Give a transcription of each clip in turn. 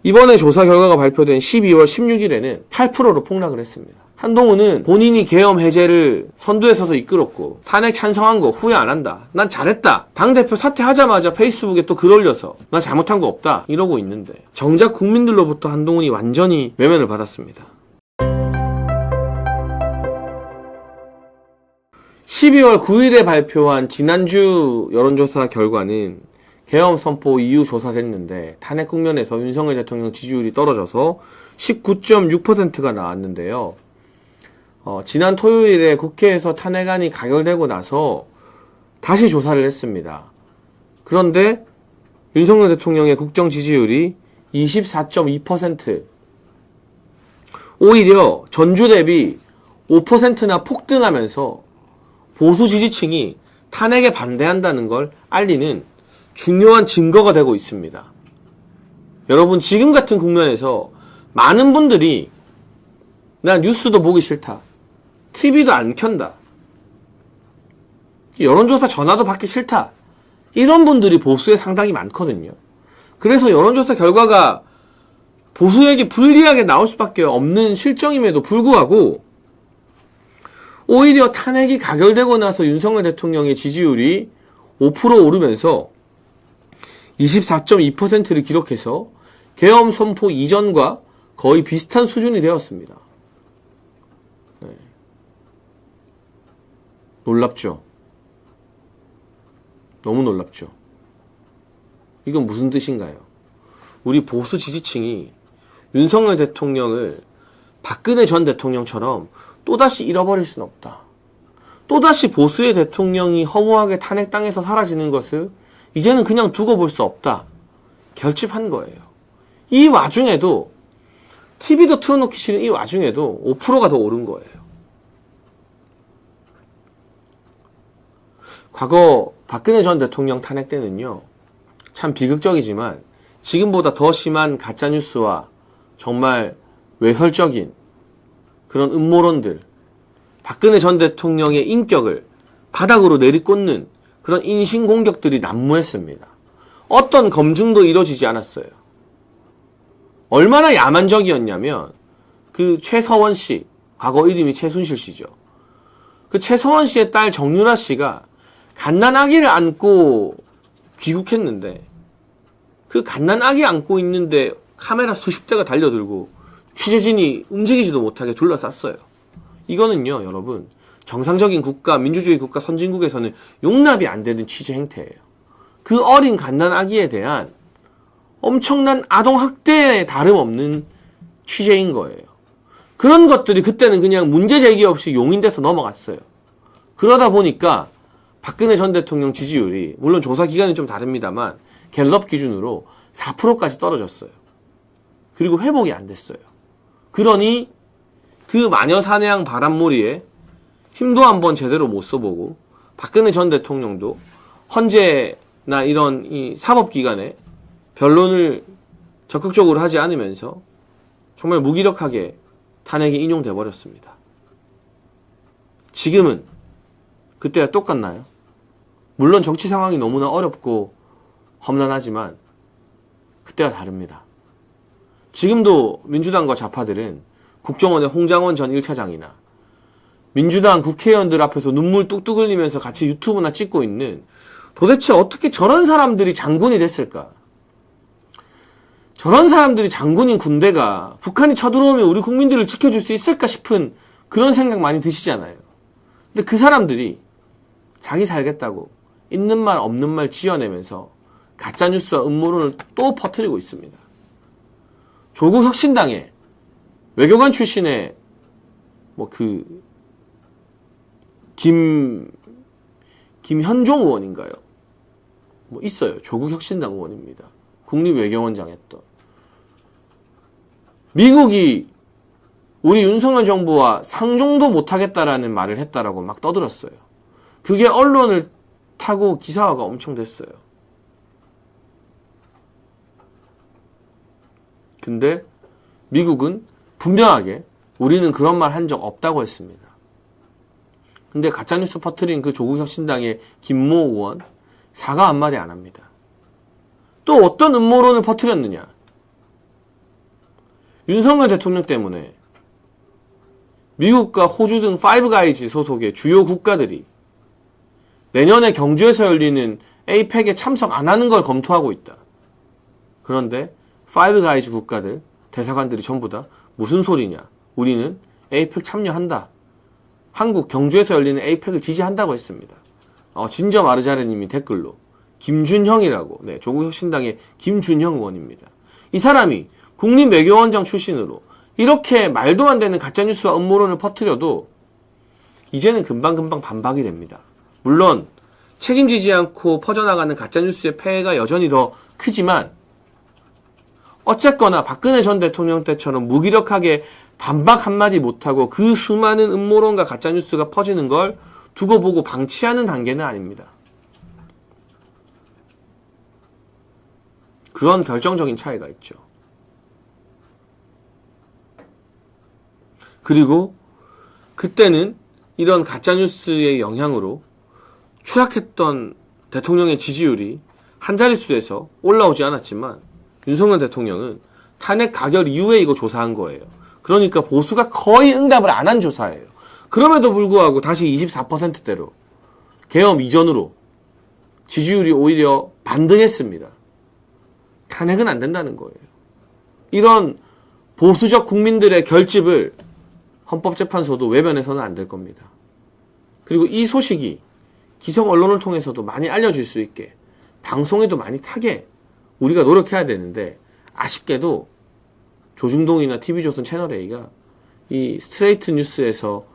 이번에 조사 결과가 발표된 12월 16일에는 8%로 폭락을 했습니다. 한동훈은 본인이 계엄 해제를 선두에 서서 이끌었고 탄핵 찬성한 거 후회 안 한다. 난 잘했다. 당대표 사퇴하자마자 페이스북에 또 글 올려서 나 잘못한 거 없다 이러고 있는데 정작 국민들로부터 한동훈이 완전히 외면을 받았습니다. 12월 9일에 발표한 지난주 여론조사 결과는 계엄 선포 이후 조사됐는데 탄핵 국면에서 윤석열 대통령 지지율이 떨어져서 19.6%가 나왔는데요. 지난 토요일에 국회에서 탄핵안이 가결되고 나서 다시 조사를 했습니다. 그런데 윤석열 대통령의 국정 지지율이 24.2%, 오히려 전주 대비 5%나 폭등하면서 보수 지지층이 탄핵에 반대한다는 걸 알리는 중요한 증거가 되고 있습니다. 여러분, 지금 같은 국면에서 많은 분들이 나 뉴스도 보기 싫다, TV도 안 켠다, 여론조사 전화도 받기 싫다, 이런 분들이 보수에 상당히 많거든요. 그래서 여론조사 결과가 보수에게 불리하게 나올 수밖에 없는 실정임에도 불구하고 오히려 탄핵이 가결되고 나서 윤석열 대통령의 지지율이 5% 오르면서 24.2%를 기록해서 계엄 선포 이전과 거의 비슷한 수준이 되었습니다. 네. 놀랍죠? 너무 놀랍죠? 이건 무슨 뜻인가요? 우리 보수 지지층이 윤석열 대통령을 박근혜 전 대통령처럼 또다시 잃어버릴 수는 없다. 또다시 보수의 대통령이 허무하게 탄핵당해서 사라지는 것을 이제는 그냥 두고 볼 수 없다. 결집한 거예요. 이 와중에도 TV도 틀어놓기 싫은 이 와중에도 5%가 더 오른 거예요. 과거 박근혜 전 대통령 탄핵 때는요, 참 비극적이지만 지금보다 더 심한 가짜뉴스와 정말 외설적인 그런 음모론들, 박근혜 전 대통령의 인격을 바닥으로 내리꽂는 그런 인신공격들이 난무했습니다. 어떤 검증도 이루어지지 않았어요. 얼마나 야만적이었냐면 그 최서원 씨, 과거 이름이 최순실 씨죠. 그 최서원 씨의 딸 정유라 씨가 갓난아기를 안고 귀국했는데 그 갓난아기 안고 있는데 카메라 수십 대가 달려들고 취재진이 움직이지도 못하게 둘러쌌어요. 이거는요, 여러분, 정상적인 국가, 민주주의 국가 선진국에서는 용납이 안 되는 취재 행태예요. 그 어린 갓난아기에 대한 엄청난 아동학대에 다름없는 취재인 거예요. 그런 것들이 그때는 그냥 문제제기 없이 용인돼서 넘어갔어요. 그러다 보니까 박근혜 전 대통령 지지율이, 물론 조사 기간이 좀 다릅니다만 갤럽 기준으로 4%까지 떨어졌어요. 그리고 회복이 안 됐어요. 그러니 그 마녀사냥 바람몰이에 힘도 한번 제대로 못 써보고 박근혜 전 대통령도 헌재나 이런 이 사법기관에 변론을 적극적으로 하지 않으면서 정말 무기력하게 탄핵이 인용돼 버렸습니다. 지금은 그때와 똑같나요? 물론 정치 상황이 너무나 어렵고 험난하지만 그때와 다릅니다. 지금도 민주당과 좌파들은 국정원의 홍장원 전 1차장이나 민주당 국회의원들 앞에서 눈물 뚝뚝 흘리면서 같이 유튜브나 찍고 있는, 도대체 어떻게 저런 사람들이 장군이 됐을까? 저런 사람들이 장군인 군대가 북한이 쳐들어오면 우리 국민들을 지켜줄 수 있을까 싶은 그런 생각 많이 드시잖아요. 근데 그 사람들이 자기 살겠다고 있는 말 없는 말 지어내면서 가짜뉴스와 음모론을 또 퍼뜨리고 있습니다. 조국 혁신당에 외교관 출신의 김현종 의원인가요? 있어요. 조국 혁신당 의원입니다. 국립외교원장 했던. 미국이 우리 윤석열 정부와 상종도 못하겠다라는 말을 했다라고 막 떠들었어요. 그게 언론을 타고 기사화가 엄청 됐어요. 근데 미국은 분명하게 우리는 그런 말 한 적 없다고 했습니다. 근데 가짜뉴스 퍼뜨린 그 조국 혁신당의 김모 의원 사과 한마디 안 합니다. 또 어떤 음모론을 퍼뜨렸느냐? 윤석열 대통령 때문에 미국과 호주 등 파이브 가이즈 소속의 주요 국가들이 내년에 경주에서 열리는 에이펙에 참석 안 하는 걸 검토하고 있다. 그런데 파이브 가이즈 국가들 대사관들이 전부 다 무슨 소리냐? 우리는 에이펙 참여한다. 한국 경주에서 열리는 에이펙을 지지한다고 했습니다. 진저 마르자레님이 댓글로 김준형이라고, 네, 조국혁신당의 김준형 의원입니다. 이 사람이 국립외교원장 출신으로 이렇게 말도 안 되는 가짜뉴스와 음모론을 퍼뜨려도 이제는 금방금방 반박이 됩니다. 물론 책임지지 않고 퍼져나가는 가짜뉴스의 폐해가 여전히 더 크지만 어쨌거나 박근혜 전 대통령 때처럼 무기력하게 반박 한마디 못하고 그 수많은 음모론과 가짜뉴스가 퍼지는 걸 두고 보고 방치하는 단계는 아닙니다. 그런 결정적인 차이가 있죠. 그리고 그때는 이런 가짜뉴스의 영향으로 추락했던 대통령의 지지율이 한 자릿수에서 올라오지 않았지만 윤석열 대통령은 탄핵 가결 이후에 이거 조사한 거예요. 그러니까 보수가 거의 응답을 안 한 조사예요. 그럼에도 불구하고 다시 24%대로 계엄 이전으로 지지율이 오히려 반등했습니다. 탄핵은 안 된다는 거예요. 이런 보수적 국민들의 결집을 헌법재판소도 외면해서는 안 될 겁니다. 그리고 이 소식이 기성 언론을 통해서도 많이 알려질 수 있게 방송에도 많이 타게 우리가 노력해야 되는데 아쉽게도 조중동이나 TV조선 채널A가 이 스트레이트 뉴스에서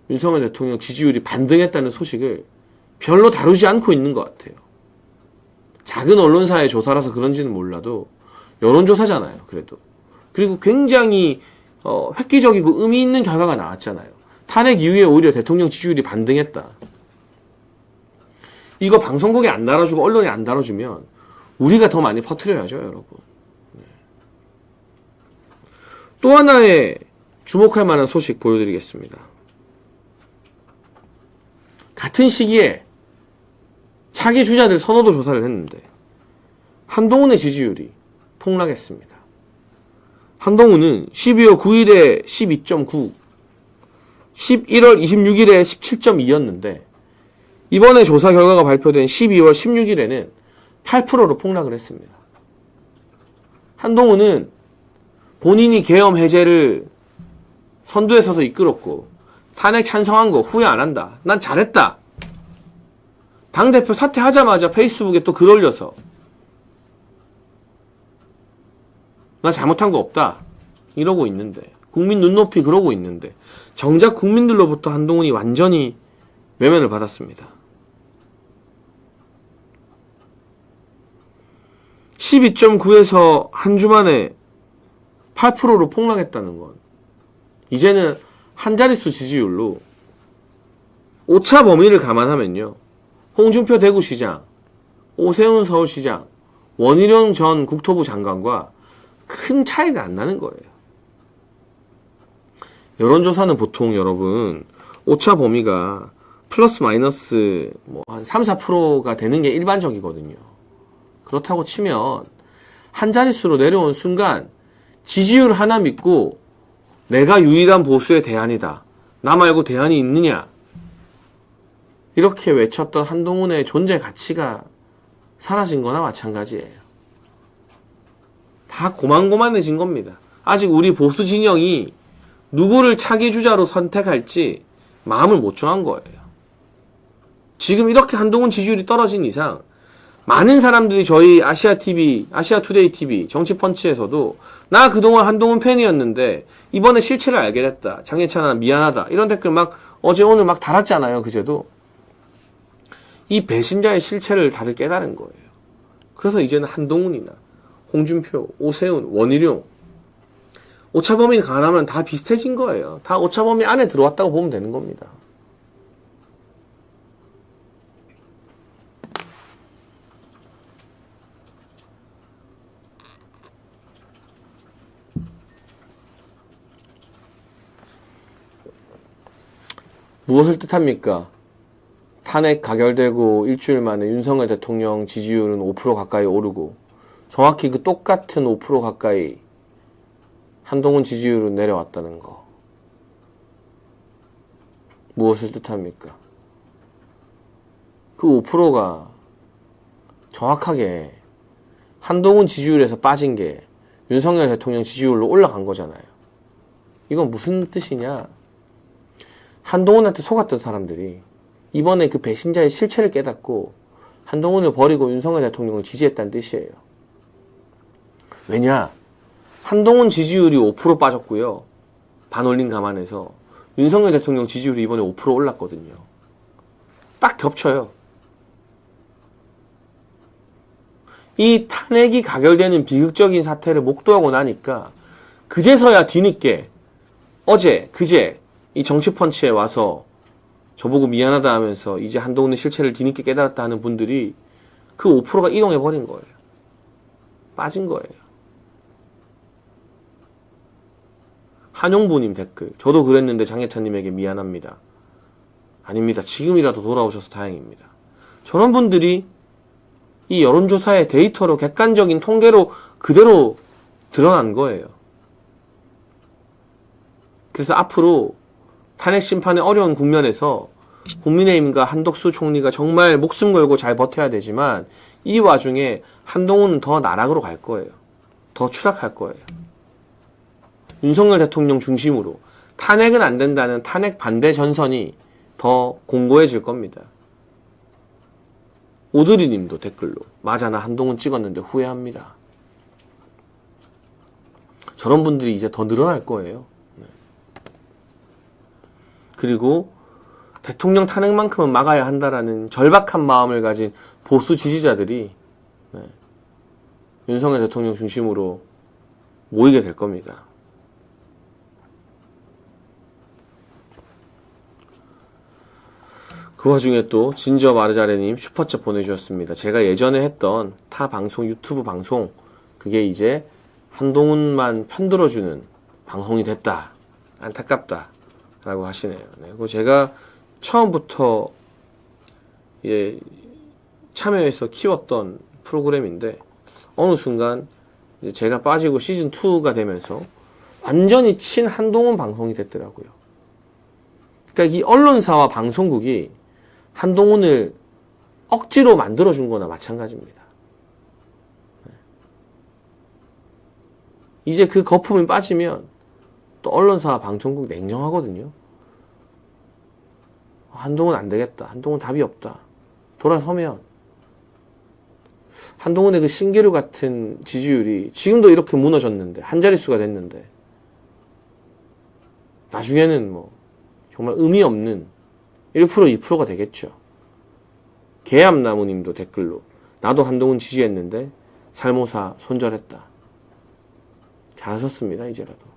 윤석열 대통령 지지율이 반등했다는 소식을 별로 다루지 않고 있는 것 같아요. 작은 언론사의 조사라서 그런지는 몰라도 여론조사잖아요. 그래도. 그리고 굉장히 획기적이고 의미 있는 결과가 나왔잖아요. 탄핵 이후에 오히려 대통령 지지율이 반등했다. 이거 방송국이 안 다뤄주고 언론이 안 다뤄주면 우리가 더 많이 퍼뜨려야죠, 여러분. 네. 또 하나의 주목할 만한 소식 보여드리겠습니다. 같은 시기에 차기 주자들 선호도 조사를 했는데 한동훈의 지지율이 폭락했습니다. 한동훈은 12월 9일에 12.9, 11월 26일에 17.2였는데 이번에 조사 결과가 발표된 12월 16일에는 8%로 폭락을 했습니다. 한동훈은 본인이 계엄 해제를 선두에 서서 이끌었고 탄핵 찬성한 거 후회 안 한다. 난 잘했다. 당대표 사퇴하자마자 페이스북에 또 글 올려서 나 잘못한 거 없다. 이러고 있는데 국민 눈높이 그러고 있는데 정작 국민들로부터 한동훈이 완전히 외면을 받았습니다. 12.9에서 한 주 만에 8%로 폭락했다는 건 이제는 한 자릿수 지지율로 오차 범위를 감안하면요. 홍준표 대구시장, 오세훈 서울시장, 원희룡 전 국토부 장관과 큰 차이가 안 나는 거예요. 여론조사는 보통 여러분 오차 범위가 플러스 마이너스 한 3, 4%가 되는 게 일반적이거든요. 그렇다고 치면 한 자릿수로 내려온 순간 지지율 하나 믿고 내가 유일한 보수의 대안이다. 나 말고 대안이 있느냐. 이렇게 외쳤던 한동훈의 존재 가치가 사라진 거나 마찬가지예요. 다 고만고만해진 겁니다. 아직 우리 보수 진영이 누구를 차기 주자로 선택할지 마음을 못 정한 거예요. 지금 이렇게 한동훈 지지율이 떨어진 이상 많은 사람들이 저희 아시아TV, 아시아투데이TV, 정치펀치에서도 나 그동안 한동훈 팬이었는데 이번에 실체를 알게 됐다. 장혜찬아 미안하다. 이런 댓글 막 어제 오늘 막 달았잖아요. 그제도. 이 배신자의 실체를 다들 깨달은 거예요. 그래서 이제는 한동훈이나 홍준표, 오세훈, 원희룡 오차범위 가늠하면 다 비슷해진 거예요. 다 오차범위 안에 들어왔다고 보면 되는 겁니다. 무엇을 뜻합니까? 탄핵 가결되고 일주일 만에 윤석열 대통령 지지율은 5% 가까이 오르고 정확히 그 똑같은 5% 가까이 한동훈 지지율은 내려왔다는 거. 무엇을 뜻합니까? 그 5%가 정확하게 한동훈 지지율에서 빠진 게 윤석열 대통령 지지율로 올라간 거잖아요. 이건 무슨 뜻이냐? 한동훈한테 속았던 사람들이 이번에 그 배신자의 실체를 깨닫고 한동훈을 버리고 윤석열 대통령을 지지했다는 뜻이에요. 왜냐? 한동훈 지지율이 5% 빠졌고요. 반올림 감안해서 윤석열 대통령 지지율이 이번에 5% 올랐거든요. 딱 겹쳐요. 이 탄핵이 가결되는 비극적인 사태를 목도하고 나니까 그제서야 뒤늦게 어제, 그제 이 정치펀치에 와서 저보고 미안하다 하면서 이제 한동훈의 실체를 뒤늦게 깨달았다 하는 분들이 그 5%가 이동해버린 거예요. 빠진 거예요. 한용부님 댓글. 저도 그랬는데 장혜찬님에게 미안합니다. 아닙니다. 지금이라도 돌아오셔서 다행입니다. 저런 분들이 이 여론조사의 데이터로 객관적인 통계로 그대로 드러난 거예요. 그래서 앞으로 탄핵 심판의 어려운 국면에서 국민의힘과 한덕수 총리가 정말 목숨 걸고 잘 버텨야 되지만 이 와중에 한동훈은 더 나락으로 갈 거예요. 더 추락할 거예요. 윤석열 대통령 중심으로 탄핵은 안 된다는 탄핵 반대 전선이 더 공고해질 겁니다. 오드리 님도 댓글로 맞아 나 한동훈 찍었는데 후회합니다. 저런 분들이 이제 더 늘어날 거예요. 그리고 대통령 탄핵만큼은 막아야 한다라는 절박한 마음을 가진 보수 지지자들이 윤석열 대통령 중심으로 모이게 될 겁니다. 그 와중에 또 진저 마르자레님 슈퍼챗 보내주셨습니다. 제가 예전에 했던 타 방송 유튜브 방송 그게 이제 한동훈만 편들어주는 방송이 됐다. 안타깝다 라고 하시네요. 네, 그리고 제가 처음부터 참여해서 키웠던 프로그램인데 어느 순간 이제 제가 빠지고 시즌2가 되면서 완전히 친 한동훈 방송이 됐더라고요. 그러니까 이 언론사와 방송국이 한동훈을 억지로 만들어준 거나 마찬가지입니다. 이제 그 거품이 빠지면 또 언론사와 방송국 냉정하거든요. 한동훈 안 되겠다. 한동훈 답이 없다. 돌아서면 한동훈의 그 신기루 같은 지지율이 지금도 이렇게 무너졌는데 한 자릿수가 됐는데 나중에는 뭐 정말 의미 없는 1% 2%가 되겠죠. 개암나무님도 댓글로 나도 한동훈 지지했는데 살모사 손절했다. 잘하셨습니다. 이제라도.